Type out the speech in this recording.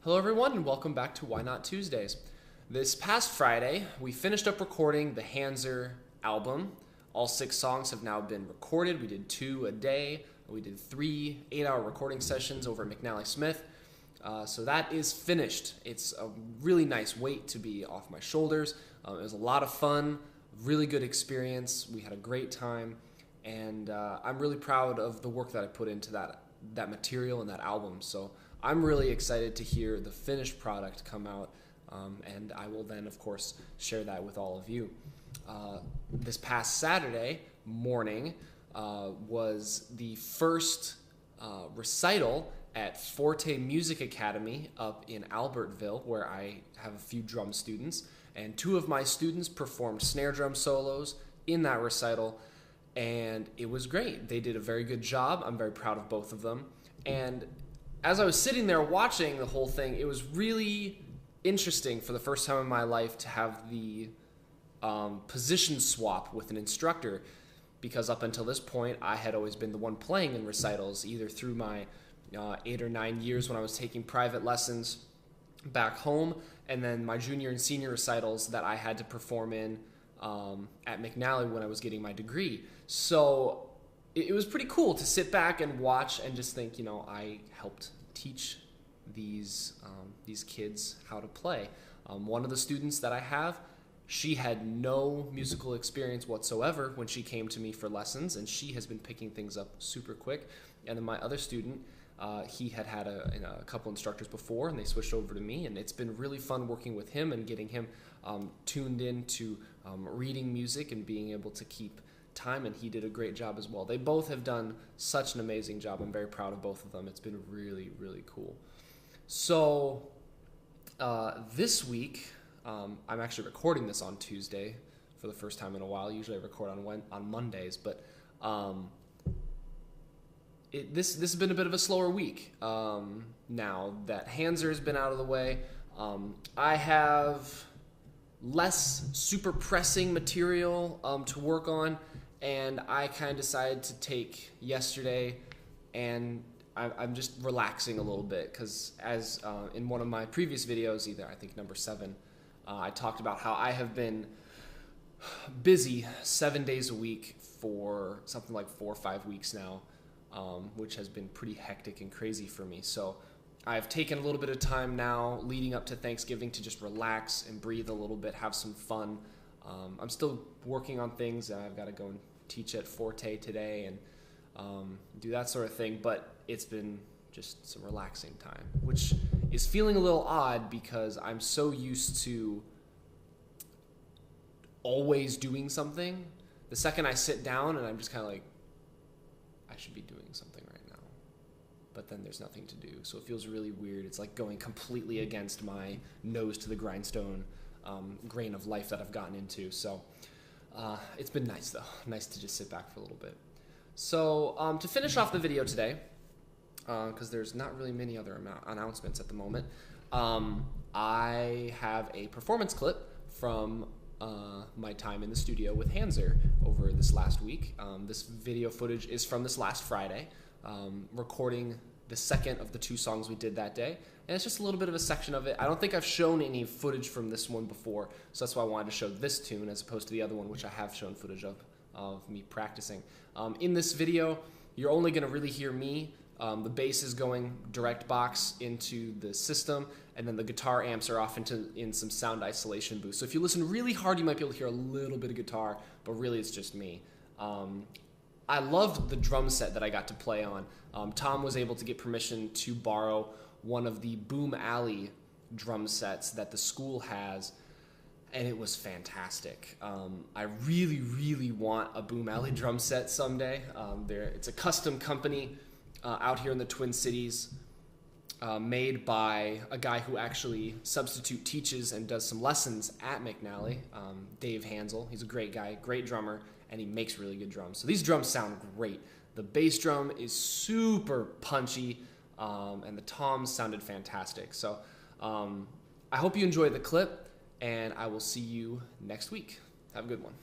Hello everyone and welcome back to Why Not Tuesdays. This past Friday, we finished up recording the Hanser album. All 6 songs have now been recorded. We did 2 a day. We did 3 8-hour recording sessions over at McNally Smith. So that is finished. It's a really nice weight to be off my shoulders. It was a lot of fun, really good experience. We had a great time, and I'm really proud of the work that I put into that material and that album. So I'm really excited to hear the finished product come out, and I will then, of course, share that with all of you. This past Saturday morning was the first recital at Forte Music Academy up in Albertville, where I have a few drum students, and 2 of my students performed snare drum solos in that recital, and it was great. They did a very good job. I'm very proud of both of them, and as I was sitting there watching the whole thing, it was really interesting for the first time in my life to have the position swap with an instructor, because up until this point, I had always been the one playing in recitals, either through my 8 or 9 years when I was taking private lessons back home, and then my junior and senior recitals that I had to perform in at McNally when I was getting my degree. So it was pretty cool to sit back and watch and just think, I helped teach these kids how to play. One of the students that I have, she had no musical experience whatsoever when she came to me for lessons, and she has been picking things up super quick. And then my other student, he had a couple instructors before, and they switched over to me, and it's been really fun working with him and getting him tuned into reading music and being able to keep time, and he did a great job as well. They both have done such an amazing job. I'm very proud of both of them. It's been really, really cool. So this week, I'm actually recording this on Tuesday for the first time in a while. Usually I record on Mondays, but this has been a bit of a slower week. Now that Hanser has been out of the way, I have less super pressing material to work on, and I kind of decided to take yesterday, and I'm just relaxing a little bit, because as in one of my previous videos, I think number 7, I talked about how I have been busy 7 days a week for something like 4 or 5 weeks now, which has been pretty hectic and crazy for me. So I've taken a little bit of time now leading up to Thanksgiving to just relax and breathe a little bit, have some fun. I'm still working on things, and I've got to go and teach at Forte today and do that sort of thing, but it's been just some relaxing time, which is feeling a little odd because I'm so used to always doing something. The second I sit down and I'm just kind of like, I should be doing something right now, but then there's nothing to do, so it feels really weird. It's like going completely against my nose to the grindstone grain of life that I've gotten into. So it's been nice, though. Nice to just sit back for a little bit. So to finish off the video today, because there's not really many other announcements at the moment, I have a performance clip from my time in the studio with Hanser over this last week. This video footage is from this last Friday, recording the second of the 2 songs we did that day, and it's just a little bit of a section of it. I don't think I've shown any footage from this one before, so that's why I wanted to show this tune as opposed to the other one, which I have shown footage of me practicing. In this video, you're only going to really hear me. The bass is going direct box into the system, and then the guitar amps are off in some sound isolation booths. So if you listen really hard, you might be able to hear a little bit of guitar, but really it's just me. I loved the drum set that I got to play on. Tom was able to get permission to borrow one of the Boom Alley drum sets that the school has, and it was fantastic. I really, really want a Boom Alley drum set someday. It's a custom company out here in the Twin Cities, made by a guy who actually substitute teaches and does some lessons at McNally, Dave Hansel. He's a great guy, great drummer, and he makes really good drums. So these drums sound great. The bass drum is super punchy, and the toms sounded fantastic. So I hope you enjoyed the clip, and I will see you next week. Have a good one.